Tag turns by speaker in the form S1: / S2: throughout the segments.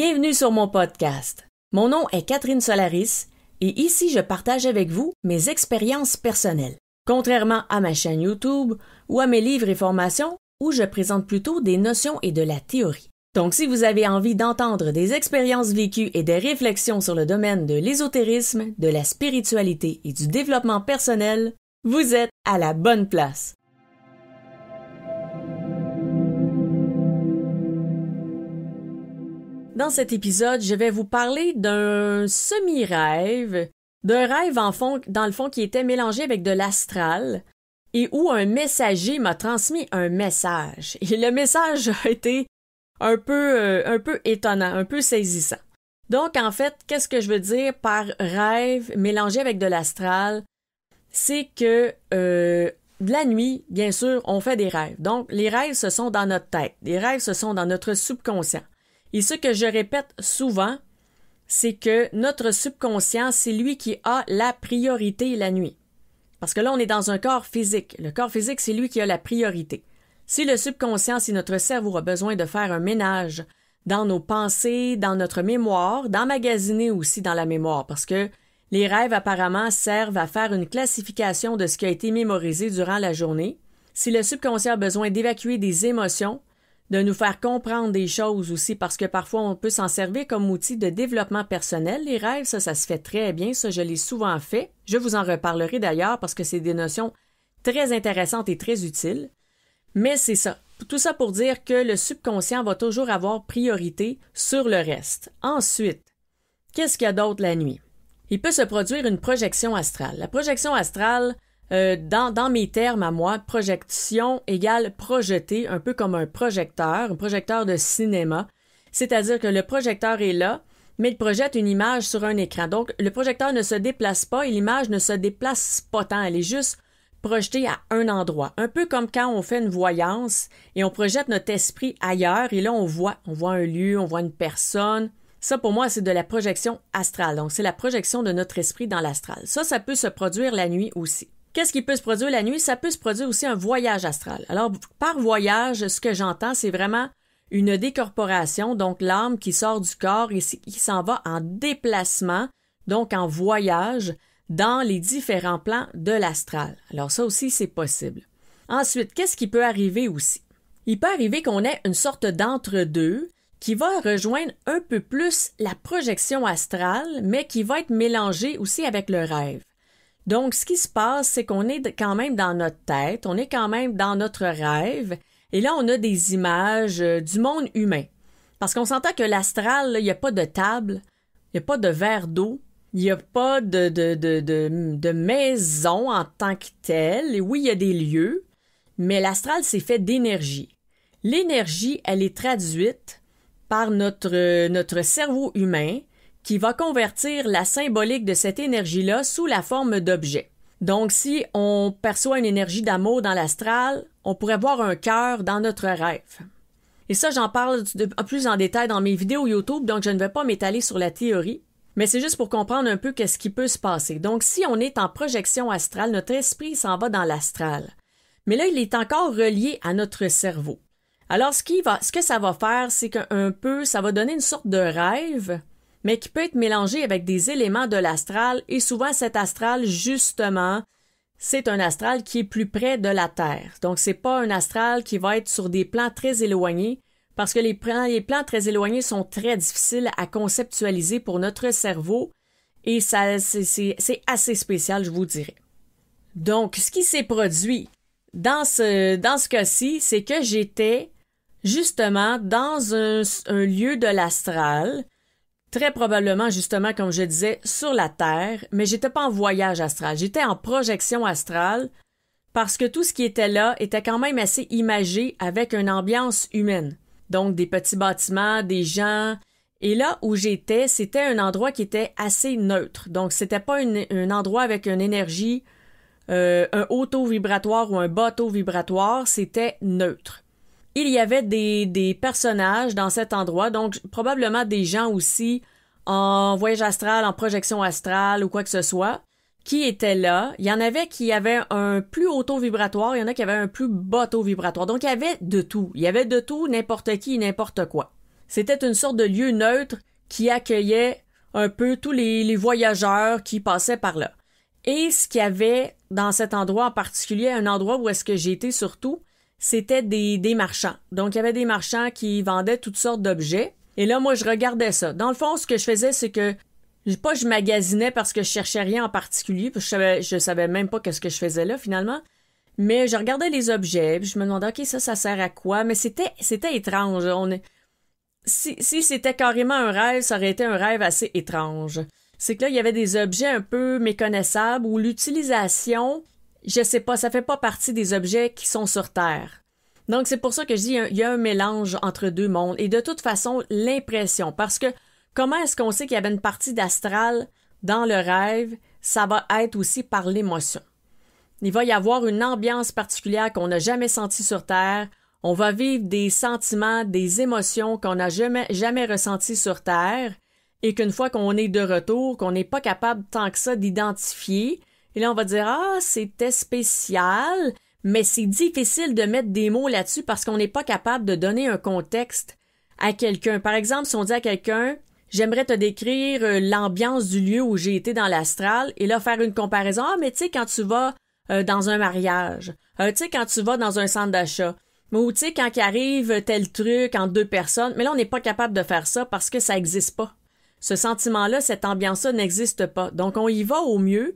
S1: Bienvenue sur mon podcast. Mon nom est Catherine Solaris et ici je partage avec vous mes expériences personnelles. Contrairement à ma chaîne YouTube ou à mes livres et formations où je présente plutôt des notions et de la théorie. Donc si vous avez envie d'entendre des expériences vécues et des réflexions sur le domaine de l'ésotérisme, de la spiritualité et du développement personnel, vous êtes à la bonne place. Dans cet épisode, je vais vous parler d'un semi-rêve, d'un rêve dans le fond qui était mélangé avec de l'astral et où un messager m'a transmis un message. Et le message a été un peu étonnant, un peu saisissant. Donc, en fait, qu'est-ce que je veux dire par rêve mélangé avec de l'astral? C'est que la nuit, bien sûr, on fait des rêves. Donc, les rêves, ce sont dans notre tête. Les rêves, ce sont dans notre subconscient. Et ce que je répète souvent, c'est que notre subconscient, c'est lui qui a la priorité la nuit. Parce que là, on est dans un corps physique. Le corps physique, c'est lui qui a la priorité. Si le subconscient, si notre cerveau a besoin de faire un ménage dans nos pensées, dans notre mémoire, d'emmagasiner aussi dans la mémoire, parce que les rêves apparemment servent à faire une classification de ce qui a été mémorisé durant la journée. Si le subconscient a besoin d'évacuer des émotions, de nous faire comprendre des choses aussi, parce que parfois on peut s'en servir comme outil de développement personnel. Les rêves, ça se fait très bien, ça je l'ai souvent fait. Je vous en reparlerai d'ailleurs parce que c'est des notions très intéressantes et très utiles. Mais c'est ça. Tout ça pour dire que le subconscient va toujours avoir priorité sur le reste. Ensuite, qu'est-ce qu'il y a d'autre la nuit? Il peut se produire une projection astrale. La projection astrale, dans mes termes à moi, projection égale projeter, un peu comme un projecteur de cinéma. C'est-à-dire que le projecteur est là, mais il projette une image sur un écran. Donc, le projecteur ne se déplace pas et l'image ne se déplace pas tant. Elle est juste projetée à un endroit. Un peu comme quand on fait une voyance et on projette notre esprit ailleurs et là, on voit un lieu, on voit une personne. Ça, pour moi, c'est de la projection astrale. Donc, c'est la projection de notre esprit dans l'astral. Ça peut se produire la nuit aussi. Qu'est-ce qui peut se produire la nuit? Ça peut se produire aussi un voyage astral. Alors, par voyage, ce que j'entends, c'est vraiment une décorporation, donc l'âme qui sort du corps et qui s'en va en déplacement, donc en voyage, dans les différents plans de l'astral. Alors, ça aussi, c'est possible. Ensuite, qu'est-ce qui peut arriver aussi? Il peut arriver qu'on ait une sorte d'entre-deux qui va rejoindre un peu plus la projection astrale, mais qui va être mélangée aussi avec le rêve. Donc, ce qui se passe, c'est qu'on est quand même dans notre tête, on est quand même dans notre rêve, et là, on a des images du monde humain. Parce qu'on s'entend que l'astral, il n'y a pas de table, il n'y a pas de verre d'eau, il n'y a pas de maison en tant que telle. Et oui, il y a des lieux, mais l'astral, c'est fait d'énergie. L'énergie, elle est traduite par notre cerveau humain, qui va convertir la symbolique de cette énergie-là sous la forme d'objets. Donc, si on perçoit une énergie d'amour dans l'astral, on pourrait voir un cœur dans notre rêve. Et ça, j'en parle plus en détail dans mes vidéos YouTube, donc je ne vais pas m'étaler sur la théorie, mais c'est juste pour comprendre un peu qu'est-ce qui peut se passer. Donc, si on est en projection astrale, notre esprit s'en va dans l'astral. Mais là, il est encore relié à notre cerveau. Alors, ce que ça va faire, c'est ça va donner une sorte de rêve, mais qui peut être mélangé avec des éléments de l'astral, et souvent cet astral, justement, c'est un astral qui est plus près de la Terre. Donc, c'est pas un astral qui va être sur des plans très éloignés, parce que les plans très éloignés sont très difficiles à conceptualiser pour notre cerveau, et ça, c'est assez spécial, je vous dirais. Donc, ce qui s'est produit dans ce cas-ci, c'est que j'étais justement dans un lieu de l'astral, très probablement, justement, comme je disais, sur la Terre, mais j'étais pas en voyage astral, j'étais en projection astrale parce que tout ce qui était là était quand même assez imagé avec une ambiance humaine. Donc, des petits bâtiments, des gens. Et là où j'étais, c'était un endroit qui était assez neutre. Donc, c'était pas un endroit avec une énergie, un haut taux vibratoire ou un bas taux vibratoire, c'était neutre. Il y avait des personnages dans cet endroit, donc probablement des gens aussi en voyage astral, en projection astrale ou quoi que ce soit, qui étaient là. Il y en avait qui avaient un plus haut taux vibratoire, il y en a qui avaient un plus bas taux vibratoire. Donc, il y avait de tout. Il y avait de tout, n'importe qui, n'importe quoi. C'était une sorte de lieu neutre qui accueillait un peu tous les voyageurs qui passaient par là. Et ce qu'il y avait dans cet endroit en particulier, un endroit où est-ce que j'ai été surtout, c'était des marchands. Donc, il y avait des marchands qui vendaient toutes sortes d'objets. Et là, moi, je regardais ça. Dans le fond, ce que je faisais, c'est que je magasinais parce que je cherchais rien en particulier, parce que je savais même pas qu'est-ce que je faisais là, finalement. Mais je regardais les objets, puis je me demandais, OK, ça sert à quoi? Mais c'était étrange. Si c'était carrément un rêve, ça aurait été un rêve assez étrange. C'est que là, il y avait des objets un peu méconnaissables où l'utilisation, je sais pas, ça fait pas partie des objets qui sont sur Terre. Donc, c'est pour ça que je dis il y a un mélange entre deux mondes. Et de toute façon, l'impression, parce que comment est-ce qu'on sait qu'il y avait une partie d'astral dans le rêve? Ça va être aussi par l'émotion. Il va y avoir une ambiance particulière qu'on n'a jamais sentie sur Terre. On va vivre des sentiments, des émotions qu'on n'a jamais ressenties sur Terre. Et qu'une fois qu'on est de retour, qu'on n'est pas capable tant que ça d'identifier, et là on va dire « Ah, c'était spécial », mais c'est difficile de mettre des mots là-dessus parce qu'on n'est pas capable de donner un contexte à quelqu'un. Par exemple, si on dit à quelqu'un « J'aimerais te décrire l'ambiance du lieu où j'ai été dans l'astral », et là faire une comparaison « Ah, mais tu sais, quand tu vas dans un mariage, tu sais, quand tu vas dans un centre d'achat, ou tu sais, quand il arrive tel truc entre deux personnes », mais là on n'est pas capable de faire ça parce que ça n'existe pas. Ce sentiment-là, cette ambiance-là n'existe pas. Donc, on y va au mieux.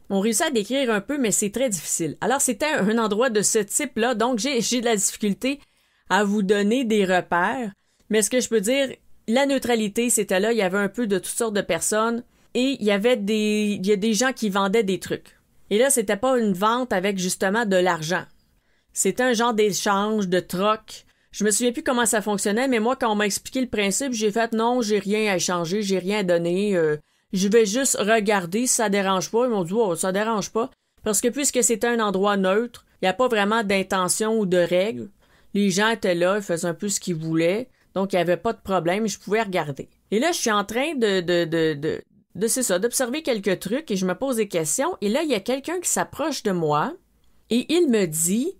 S1: On réussit à décrire un peu, mais c'est très difficile. Alors, c'était un endroit de ce type-là. Donc, j'ai de la difficulté à vous donner des repères. Mais ce que je peux dire, la neutralité, c'était là. Il y avait un peu de toutes sortes de personnes. Et il y a des gens qui vendaient des trucs. Et là, c'était pas une vente avec, justement, de l'argent. C'était un genre d'échange, de troc. Je me souviens plus comment ça fonctionnait, mais moi, quand on m'a expliqué le principe, j'ai fait non, j'ai rien à échanger, j'ai rien à donner, je vais juste regarder si ça dérange pas. Ils m'ont dit oh, ça dérange pas. Parce que puisque c'était un endroit neutre, il n'y a pas vraiment d'intention ou de règles. Les gens étaient là, ils faisaient un peu ce qu'ils voulaient, donc il n'y avait pas de problème, je pouvais regarder. Et là, je suis en train c'est ça, d'observer quelques trucs et je me pose des questions. Et là, il y a quelqu'un qui s'approche de moi et il me dit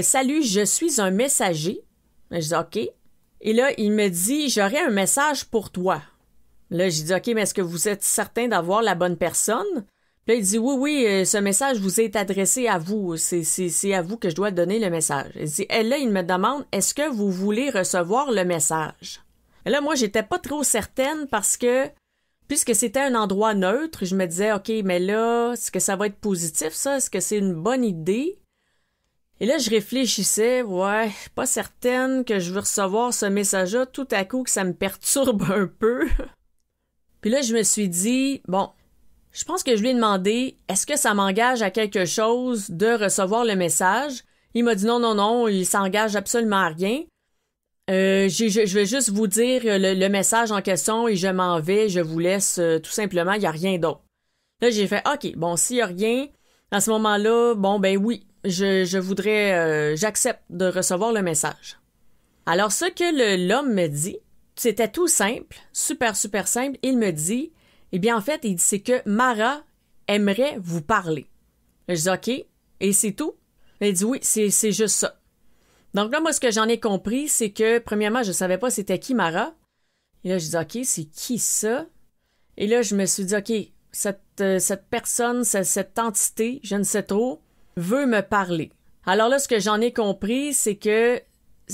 S1: salut, je suis un messager. Je dis OK. Et là, il me dit j'aurais un message pour toi. Là, j'ai dit OK, mais est-ce que vous êtes certain d'avoir la bonne personne? Puis là, il dit oui, ce message vous est adressé à vous. C'est à vous que je dois donner le message. Il dit, et là, il me demande est-ce que vous voulez recevoir le message? Et là, moi, j'étais pas trop certaine parce que puisque c'était un endroit neutre, je me disais OK, mais là, est-ce que ça va être positif, ça? Est-ce que c'est une bonne idée? Et là, je réfléchissais, ouais, je suis pas certaine que je veux recevoir ce message-là, tout à coup que ça me perturbe un peu. Puis là, je me suis dit, bon, je pense que je lui ai demandé, est-ce que ça m'engage à quelque chose de recevoir le message? Il m'a dit non, il s'engage absolument à rien. Je vais juste vous dire le message en question et je m'en vais, je vous laisse tout simplement, il n'y a rien d'autre. Là, j'ai fait, OK, bon, s'il n'y a rien, à ce moment-là, bon, ben oui, je voudrais, j'accepte de recevoir le message. Alors, ce que l'homme me dit, c'était tout simple, super, super simple. Il me dit, eh bien, en fait, il dit, c'est que Mara aimerait vous parler. Je dis, OK, et c'est tout? Il dit, oui, c'est juste ça. Donc là, moi, ce que j'en ai compris, c'est que, premièrement, je savais pas c'était qui Mara. Et là, je dis, OK, c'est qui ça? Et là, je me suis dit, OK, cette personne, cette entité, je ne sais trop, veut me parler. Alors là, ce que j'en ai compris, c'est que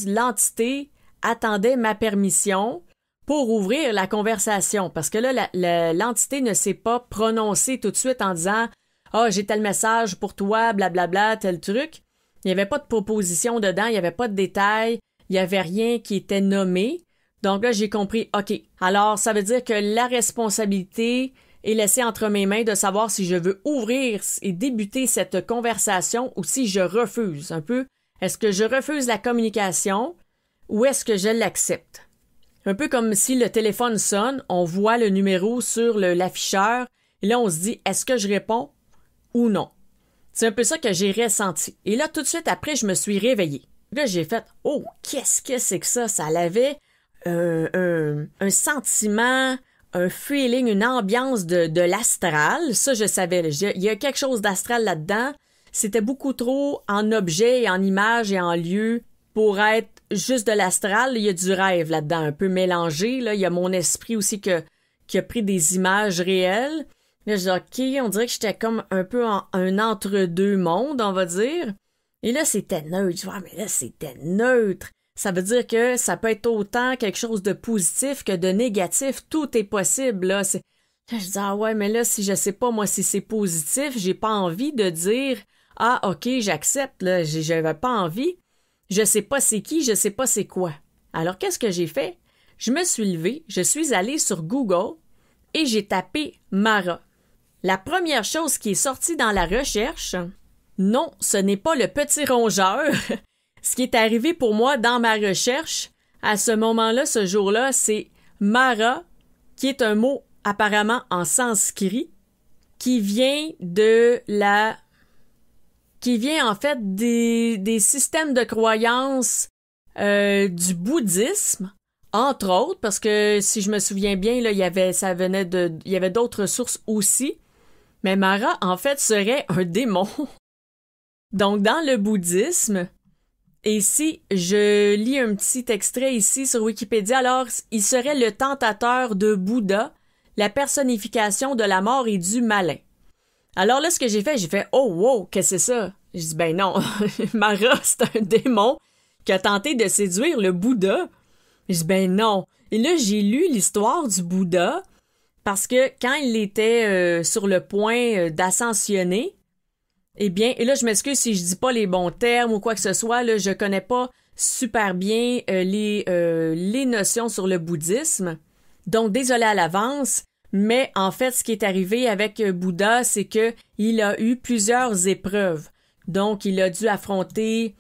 S1: l'entité attendait ma permission pour ouvrir la conversation. Parce que là, l'entité ne s'est pas prononcée tout de suite en disant « Ah, j'ai tel message pour toi, blablabla, tel truc ». Il n'y avait pas de proposition dedans, il n'y avait pas de détails, il n'y avait rien qui était nommé. Donc là, j'ai compris, OK, alors ça veut dire que la responsabilité est laissée entre mes mains de savoir si je veux ouvrir et débuter cette conversation ou si je refuse un peu. Est-ce que je refuse la communication ou est-ce que je l'accepte? Un peu comme si le téléphone sonne, on voit le numéro sur l'afficheur et là, on se dit, est-ce que je réponds ou non? C'est un peu ça que j'ai ressenti. Et là, tout de suite après, je me suis réveillée. Là, j'ai fait « Oh, qu'est-ce que c'est que ça? » Ça avait un sentiment, un feeling, une ambiance de l'astral. Ça, je savais. Il y a quelque chose d'astral là-dedans. C'était beaucoup trop en objet et en image et en lieu pour être juste de l'astral, il y a du rêve là-dedans, un peu mélangé. Là. Il y a mon esprit aussi qui a pris des images réelles. Là, je dis, OK, on dirait que j'étais comme un peu en un entre-deux mondes, on va dire. Et là, c'était neutre. Je dis, mais là, c'était neutre. Ça veut dire que ça peut être autant quelque chose de positif que de négatif. Tout est possible, là. Là, je dis, ouais, mais là, si je sais pas, moi, si c'est positif, j'ai pas envie de dire, OK, j'accepte, là. J'avais pas envie. Je sais pas c'est qui, je sais pas c'est quoi. Alors, qu'est-ce que j'ai fait? Je me suis levée, je suis allée sur Google et j'ai tapé Mara. La première chose qui est sortie dans la recherche, non, ce n'est pas le petit rongeur. Ce qui est arrivé pour moi dans ma recherche, à ce moment-là, ce jour-là, c'est Mara, qui est un mot apparemment en sanskrit, qui vient en fait des systèmes de croyances du bouddhisme, entre autres, parce que si je me souviens bien, là, il y avait d'autres sources aussi. Mais Mara, en fait, serait un démon. Donc, dans le bouddhisme, et ici, je lis un petit extrait ici sur Wikipédia. Alors, il serait le tentateur de Bouddha, la personnification de la mort et du malin. Alors là, ce que j'ai fait, oh, wow, qu'est-ce que c'est ça? Je dis, ben non, Mara, c'est un démon qui a tenté de séduire le Bouddha. Je dis, ben non. Et là, j'ai lu l'histoire du Bouddha, parce que quand il était sur le point d'ascensionner, eh bien, et là, je m'excuse si je dis pas les bons termes ou quoi que ce soit, là, je connais pas super bien les notions sur le bouddhisme. Donc, désolé à l'avance, mais en fait, ce qui est arrivé avec Bouddha, c'est que il a eu plusieurs épreuves. Donc, il a dû affronter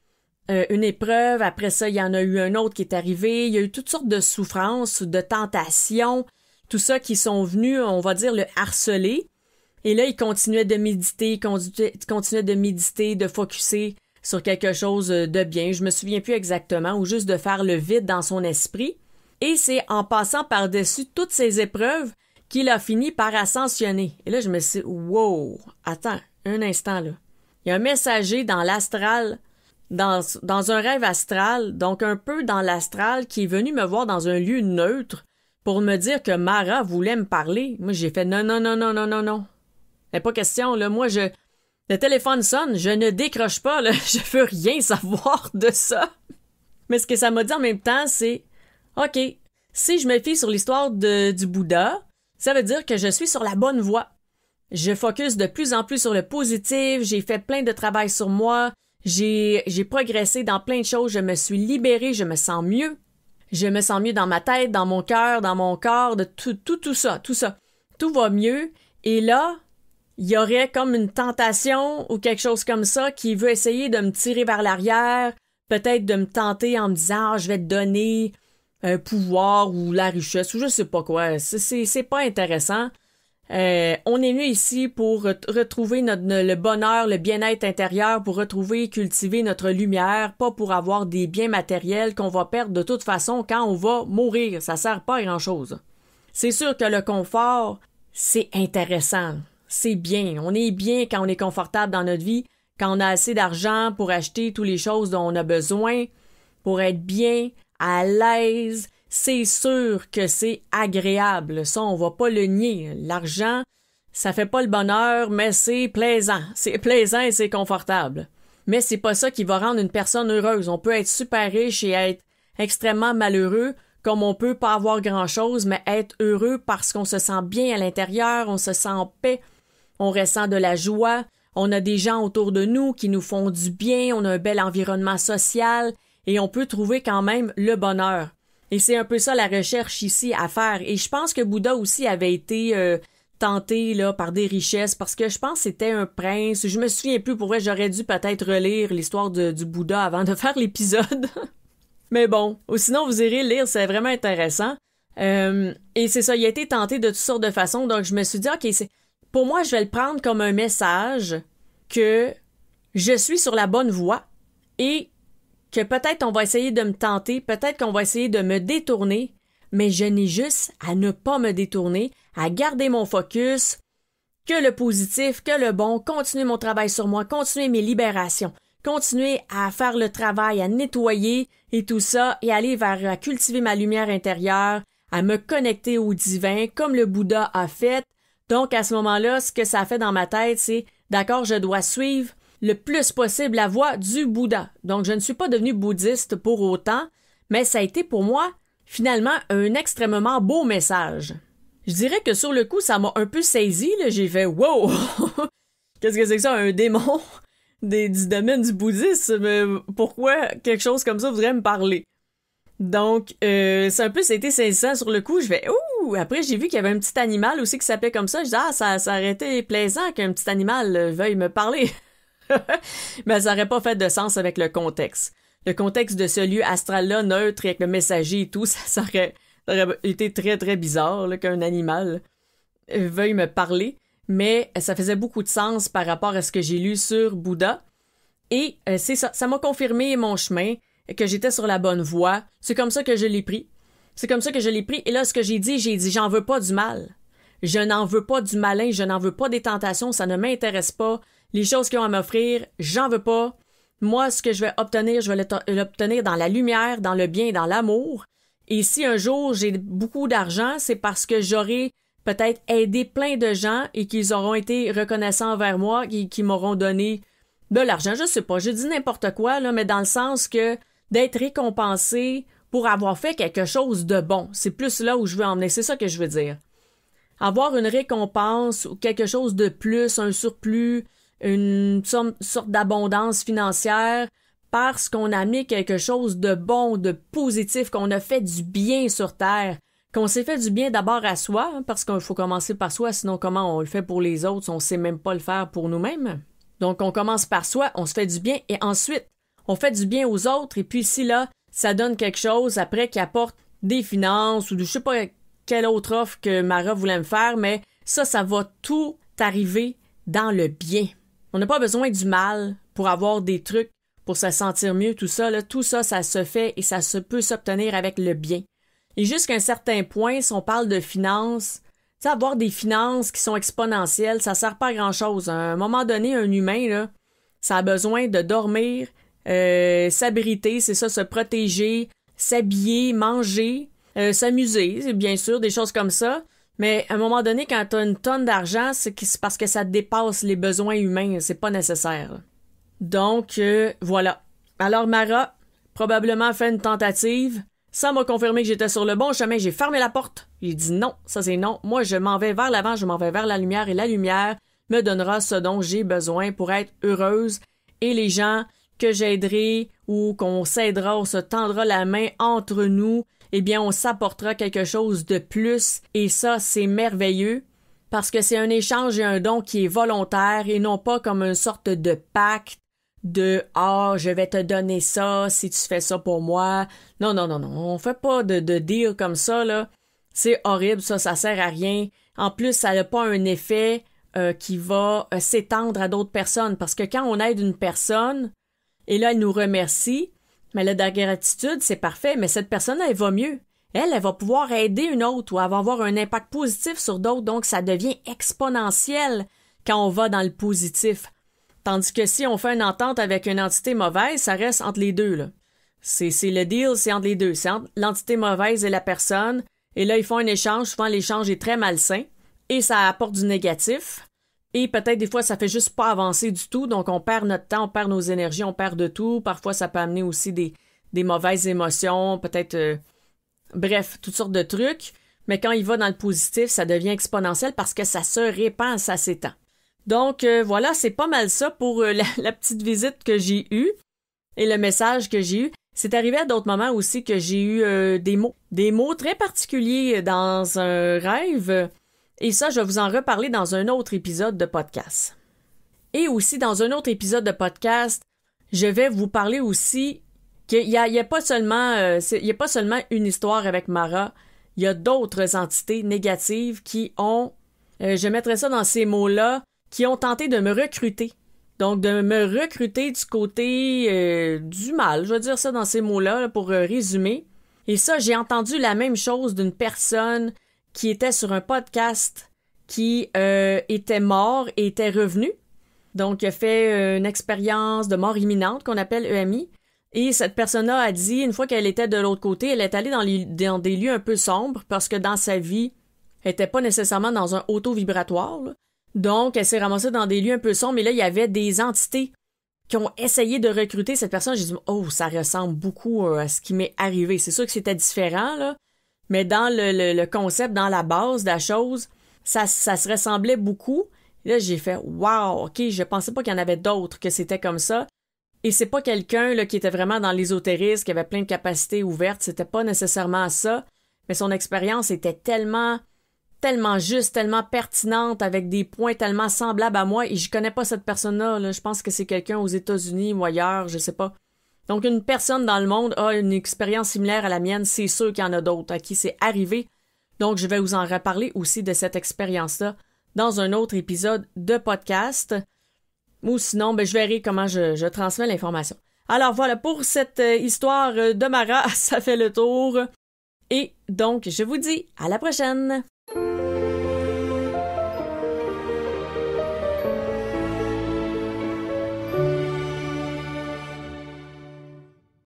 S1: une épreuve, après ça, il y en a eu un autre qui est arrivé, il y a eu toutes sortes de souffrances, de tentations, tout ça qui sont venus, on va dire, le harceler. Et là, il continuait de méditer, de focusser sur quelque chose de bien. Je me souviens plus exactement, ou juste de faire le vide dans son esprit. Et c'est en passant par-dessus toutes ces épreuves qu'il a fini par ascensionner. Et là, je me suis dit, wow, attends, un instant, là. Il y a un messager dans l'astral, dans un rêve astral, donc un peu dans l'astral, qui est venu me voir dans un lieu neutre pour me dire que Mara voulait me parler. Moi, j'ai fait non. Il n'est pas question, là. Moi, le téléphone sonne, je ne décroche pas, là. Je veux rien savoir de ça. Mais ce que ça m'a dit en même temps, c'est, OK, si je me fie sur l'histoire du Bouddha, ça veut dire que je suis sur la bonne voie. Je focus de plus en plus sur le positif, j'ai fait plein de travail sur moi, j'ai progressé dans plein de choses, je me suis libérée, je me sens mieux. Je me sens mieux dans ma tête, dans mon cœur, dans mon corps, de tout ça. Tout va mieux. Et là, il y aurait comme une tentation ou quelque chose comme ça qui veut essayer de me tirer vers l'arrière, peut-être de me tenter en me disant, je vais te donner un pouvoir ou la richesse ou je sais pas quoi. C'est pas intéressant. On est venu ici pour retrouver le bonheur, le bien-être intérieur, pour retrouver et cultiver notre lumière, pas pour avoir des biens matériels qu'on va perdre de toute façon quand on va mourir. Ça sert pas à grand-chose. C'est sûr que le confort, c'est intéressant. C'est bien. On est bien quand on est confortable dans notre vie, quand on a assez d'argent pour acheter toutes les choses dont on a besoin, pour être bien, à l'aise. C'est sûr que c'est agréable. Ça, on va pas le nier. L'argent, ça fait pas le bonheur, mais c'est plaisant. C'est plaisant et c'est confortable. Mais c'est pas ça qui va rendre une personne heureuse. On peut être super riche et être extrêmement malheureux, comme on peut pas avoir grand-chose, mais être heureux parce qu'on se sent bien à l'intérieur, on se sent en paix, on ressent de la joie, on a des gens autour de nous qui nous font du bien, on a un bel environnement social et on peut trouver quand même le bonheur. Et c'est un peu ça la recherche ici à faire. Et je pense que Bouddha aussi avait été tenté là par des richesses parce que je pense que c'était un prince. Je me souviens plus, pour vrai, j'aurais dû peut-être relire l'histoire du Bouddha avant de faire l'épisode. Mais bon, ou sinon vous irez lire, c'est vraiment intéressant. Et c'est ça, il a été tenté de toutes sortes de façons. Donc je me suis dit, OK, pour moi, je vais le prendre comme un message que je suis sur la bonne voie et que peut-être on va essayer de me tenter, peut-être qu'on va essayer de me détourner, mais je n'ai juste à ne pas me détourner, à garder mon focus, que le positif, que le bon, continuer mon travail sur moi, continuer mes libérations, continuer à faire le travail, à nettoyer et tout ça, et aller à cultiver ma lumière intérieure, à me connecter au divin, comme le Bouddha a fait. Donc, à ce moment-là, ce que ça a fait dans ma tête, c'est, d'accord, je dois suivre le plus possible la voie du Bouddha. Donc, je ne suis pas devenue bouddhiste pour autant, mais ça a été pour moi, finalement, un extrêmement beau message. Je dirais que sur le coup, ça m'a un peu saisi, là. J'ai fait « Wow! Qu'est-ce que c'est que ça, un démon du domaine du bouddhisme? Pourquoi quelque chose comme ça voudrait me parler? » Donc, c'est un peu, ça a été saisissant sur le coup. Je fais « Ouh! » Après, j'ai vu qu'il y avait un petit animal aussi qui s'appelait comme ça. Je dis « Ah, ça aurait été plaisant qu'un petit animal veuille me parler. » Mais ça aurait pas fait de sens avec le contexte. Le contexte de ce lieu astral-là, neutre, avec le messager et tout, ça aurait été très, très bizarre là, qu'un animal veuille me parler. Mais ça faisait beaucoup de sens par rapport à ce que j'ai lu sur Bouddha. Et c'est ça, ça m'a confirmé mon chemin, que j'étais sur la bonne voie. C'est comme ça que je l'ai pris. C'est comme ça que je l'ai pris. Et là, ce que j'ai dit, j'en veux pas du mal. Je n'en veux pas du malin, je n'en veux pas des tentations, ça ne m'intéresse pas. Les choses qu'ils ont à m'offrir, j'en veux pas. Moi, ce que je vais obtenir, je vais l'obtenir dans la lumière, dans le bien, dans l'amour. Et si un jour j'ai beaucoup d'argent, c'est parce que j'aurai peut-être aidé plein de gens et qu'ils auront été reconnaissants envers moi et qui m'auront donné de l'argent. Je sais pas, je dis n'importe quoi, là, mais dans le sens que d'être récompensé pour avoir fait quelque chose de bon. C'est plus là où je veux emmener, c'est ça que je veux dire. Avoir une récompense ou quelque chose de plus, un surplus, une sorte d'abondance financière parce qu'on a mis quelque chose de bon, de positif, qu'on a fait du bien sur Terre, qu'on s'est fait du bien d'abord à soi, hein, parce qu'il faut commencer par soi, sinon comment on le fait pour les autres si on sait même pas le faire pour nous-mêmes. Donc on commence par soi, on se fait du bien et ensuite on fait du bien aux autres et puis si là, ça donne quelque chose après qui apporte des finances ou je sais pas quelle autre offre que Mara voulait me faire, mais ça va tout arriver dans le bien. On n'a pas besoin du mal pour avoir des trucs, pour se sentir mieux, tout ça, là, tout ça, ça se fait et ça peut s'obtenir avec le bien. Et jusqu'à un certain point, si on parle de finances, tu sais, avoir des finances qui sont exponentielles, ça sert pas à grand-chose. À un moment donné, un humain, là, ça a besoin de dormir, s'abriter, c'est ça, se protéger, s'habiller, manger, s'amuser, c'est bien sûr, des choses comme ça. Mais à un moment donné, quand tu as une tonne d'argent, c'est parce que ça dépasse les besoins humains. C'est pas nécessaire. Donc, voilà. Alors, Mara, probablement fait une tentative. Ça m'a confirmé que j'étais sur le bon chemin. J'ai fermé la porte. J'ai dit non, ça c'est non. Moi, je m'en vais vers l'avant, je m'en vais vers la lumière et la lumière me donnera ce dont j'ai besoin pour être heureuse. Et les gens que j'aiderai ou qu'on s'aidera, on se tendra la main entre nous, eh bien, on s'apportera quelque chose de plus. Et ça, c'est merveilleux parce que c'est un échange et un don qui est volontaire et non pas comme une sorte de pacte de « Ah, je vais te donner ça si tu fais ça pour moi. » Non, non, non, non. On fait pas de deal comme ça, là. C'est horrible, ça sert à rien. En plus, ça n'a pas un effet qui va s'étendre à d'autres personnes parce que quand on aide une personne et là, elle nous remercie, mais là, de la gratitude, c'est parfait, mais cette personne-là, elle va mieux. Elle va pouvoir aider une autre ou elle va avoir un impact positif sur d'autres, donc ça devient exponentiel quand on va dans le positif. Tandis que si on fait une entente avec une entité mauvaise, ça reste entre les deux, là. C'est le deal, c'est entre les deux. C'est entre l'entité mauvaise et la personne. Et là, ils font un échange. Souvent, l'échange est très malsain. Et ça apporte du négatif. Et peut-être des fois, ça fait juste pas avancer du tout. Donc, on perd notre temps, on perd nos énergies, on perd de tout. Parfois, ça peut amener aussi des mauvaises émotions, peut-être... bref, toutes sortes de trucs. Mais quand il va dans le positif, ça devient exponentiel parce que ça se répand, ça s'étend. Donc, voilà, c'est pas mal ça pour la petite visite que j'ai eue et le message que j'ai eu. C'est arrivé à d'autres moments aussi que j'ai eu des mots très particuliers dans un rêve. Et ça, je vais vous en reparler dans un autre épisode de podcast. Et aussi, dans un autre épisode de podcast, je vais vous parler aussi qu'il y a pas seulement une histoire avec Mara. Il y a d'autres entités négatives qui ont, je mettrai ça dans ces mots-là, qui ont tenté de me recruter. Donc, de me recruter du côté du mal, je vais dire ça dans ces mots-là, là, pour résumer. Et ça, j'ai entendu la même chose d'une personne qui était sur un podcast qui était mort et était revenu. Donc, il a fait une expérience de mort imminente qu'on appelle EMI. Et cette personne-là a dit, une fois qu'elle était de l'autre côté, elle est allée dans des lieux un peu sombres parce que dans sa vie, elle était pas nécessairement dans un auto-vibratoire, là. Donc, elle s'est ramassée dans des lieux un peu sombres et là, il y avait des entités qui ont essayé de recruter cette personne. J'ai dit, oh, ça ressemble beaucoup à ce qui m'est arrivé. C'est sûr que c'était différent, là, mais dans le concept, dans la base de la chose, ça se ressemblait beaucoup. Et là, j'ai fait, wow, ok, je pensais pas qu'il y en avait d'autres, que c'était comme ça. Et c'est pas quelqu'un là qui était vraiment dans l'ésotérisme, qui avait plein de capacités ouvertes, c'était pas nécessairement ça, mais son expérience était tellement juste, tellement pertinente, avec des points tellement semblables à moi, et je connais pas cette personne-là, là. Je pense que c'est quelqu'un aux États-Unis ou ailleurs, je sais pas. Donc une personne dans le monde a une expérience similaire à la mienne, c'est sûr qu'il y en a d'autres à qui c'est arrivé. Donc je vais vous en reparler aussi de cette expérience-là dans un autre épisode de podcast. Ou sinon, je verrai comment je transmets l'information. Alors voilà, pour cette histoire de Mara, ça fait le tour. Et donc, je vous dis à la prochaine!